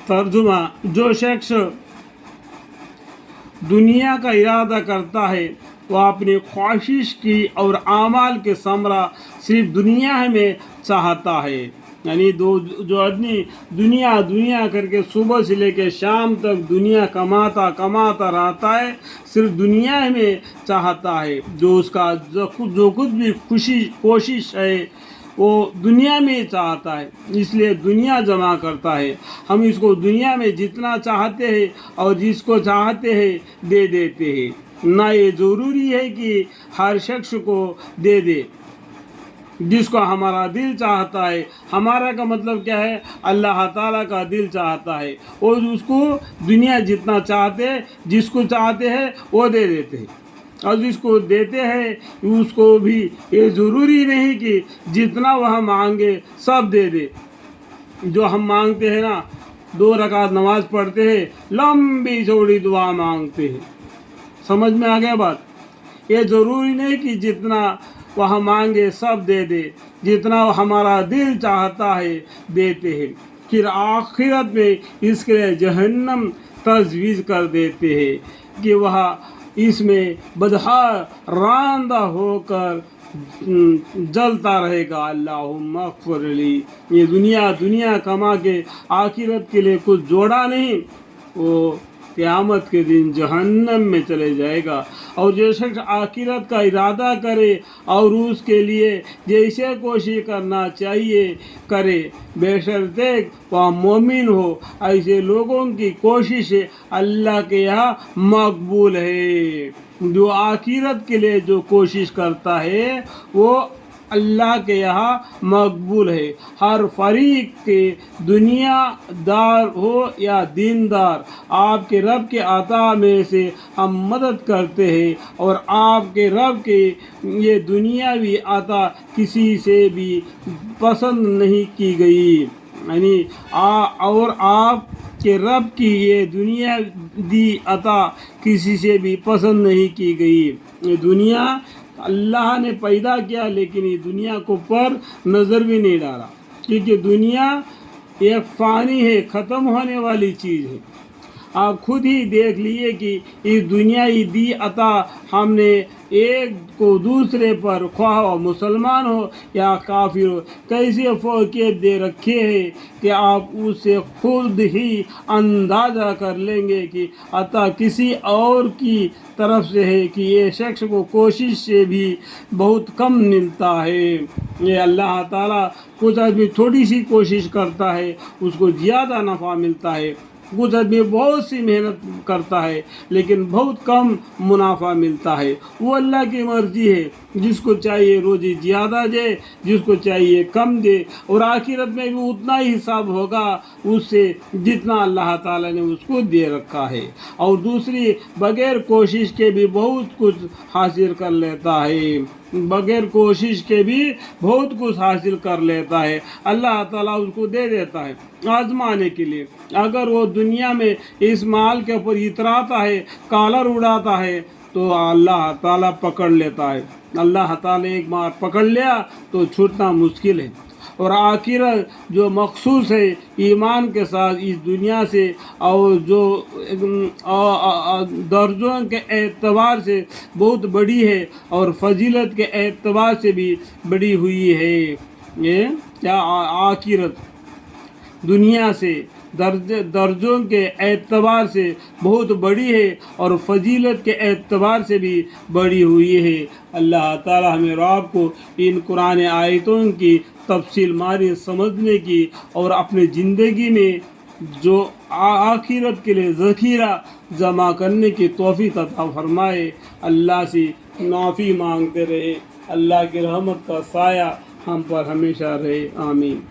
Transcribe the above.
तर्जुमा, जो शख्स दुनिया का इरादा करता है वह अपनी ख्वाहिश की और आमाल के समरा सिर्फ दुनिया में चाहता है। यानी जो आदमी दुनिया दुनिया करके सुबह से लेकर शाम तक दुनिया कमाता कमाता रहता है, सिर्फ दुनिया में चाहता है, जो उसका जो कुछ भी कोशिश है वो दुनिया में चाहता है, इसलिए दुनिया जमा करता है। हम इसको दुनिया में जितना चाहते हैं और जिसको चाहते हैं दे देते हैं। ना ये ज़रूरी है कि हर शख्स को दे दे जिसको हमारा दिल चाहता है। हमारा का मतलब क्या है? अल्लाह ताला का दिल चाहता है और उसको दुनिया जितना चाहते हैं, जिसको चाहते हैं वो दे देते हैं, और जिसको देते हैं उसको भी ये ज़रूरी नहीं कि जितना वह मांगे सब दे दे। जो हम मांगते हैं ना, 2 रकात नमाज पढ़ते हैं, लंबी चौड़ी दुआ मांगते हैं। समझ में आ गया बात? ये ज़रूरी नहीं कि जितना वह मांगे सब दे दे, जितना हमारा दिल चाहता है देते हैं। फिर आखिरत में इसके लिए जहन्नम तजवीज़ कर देते हैं कि वह इसमें बदहार रांदा होकर जलता रहेगा। अल्लाहुम्मा अग़फ़िरली। ये दुनिया कमा के आखिरत के लिए कुछ जोड़ा नहीं, वो क़यामत के दिन जहन्नम में चले जाएगा। और जो शख्स आखिरत का इरादा करे और उसके लिए जैसे कोशिश करना चाहिए करे, बेशर्ते वह मोमिन हो, ऐसे लोगों की कोशिश अल्लाह के यहाँ मकबूल है। जो आखिरत के लिए जो कोशिश करता है वो अल्लाह के यहाँ मकबूल है। हर फरीक के दुनियादार हो या दीनदार, आपके रब के अता में से हम मदद करते हैं, और आपके रब के ये दुनियावी अता किसी से भी पसंद नहीं की गई। यानी और आप कि रब की ये दुनिया दी अता किसी से भी पसंद नहीं की गई। ये दुनिया अल्लाह ने पैदा किया, लेकिन ये दुनिया को पर नज़र भी नहीं डाला, क्योंकि दुनिया एक फ़ानी है, ख़त्म होने वाली चीज़ है। आप खुद ही देख लिए कि इस दुनियाई दी अता हमने एक को दूसरे पर, ख्वाह मुसलमान हो या काफिर हो, कैसे फ़ौक़ियत दे रखे हैं कि आप उससे खुद ही अंदाज़ा कर लेंगे कि अता किसी और की तरफ से है, कि ये शख्स को कोशिश से भी बहुत कम मिलता है। ये अल्लाह ताला कुछ आदमी थोड़ी सी कोशिश करता है उसको ज़्यादा नफ़ा मिलता है, कुछ आदमी बहुत सी मेहनत करता है लेकिन बहुत कम मुनाफा मिलता है। वो अल्लाह की मर्ज़ी है, जिसको चाहिए रोज़ी ज़्यादा दे, जिसको चाहिए कम दे, और आखिरत में भी उतना ही हिसाब होगा उससे जितना अल्लाह ताला ने उसको दे रखा है। और दूसरी, बग़ैर कोशिश के भी बहुत कुछ हासिल कर लेता है, बग़ैर कोशिश के भी बहुत कुछ हासिल कर लेता है। अल्लाह ताला उसको दे देता है आजमाने के लिए। अगर वो दुनिया में इस माल के ऊपर इतराता है, कॉलर उड़ाता है, तो अल्लाह ताला पकड़ लेता है। अल्लाह ताला एक बार पकड़ लिया तो छूटना मुश्किल है। और आखिर जो मखसूस है ईमान के साथ इस दुनिया से, और जो दर्जों के एतबार से बहुत बड़ी है और फजीलत के एतबार से भी बड़ी हुई है। ये क्या आखिरत दुनिया से दर्जों के एतबार से बहुत बड़ी है और फजीलत के एतबार से भी बड़ी हुई है। अल्लाह ताला हमें और आपको इन कुरान आयतों की तफसील मारी समझने की और अपने ज़िंदगी में जो आखिरत के लिए ज़ख़ीरा जमा करने की तौफ़ीक़ अता फरमाए। अल्लाह से माफ़ी मांगते रहे। अल्लाह की रहमत का साया हम पर हमेशा रहे। आमीन।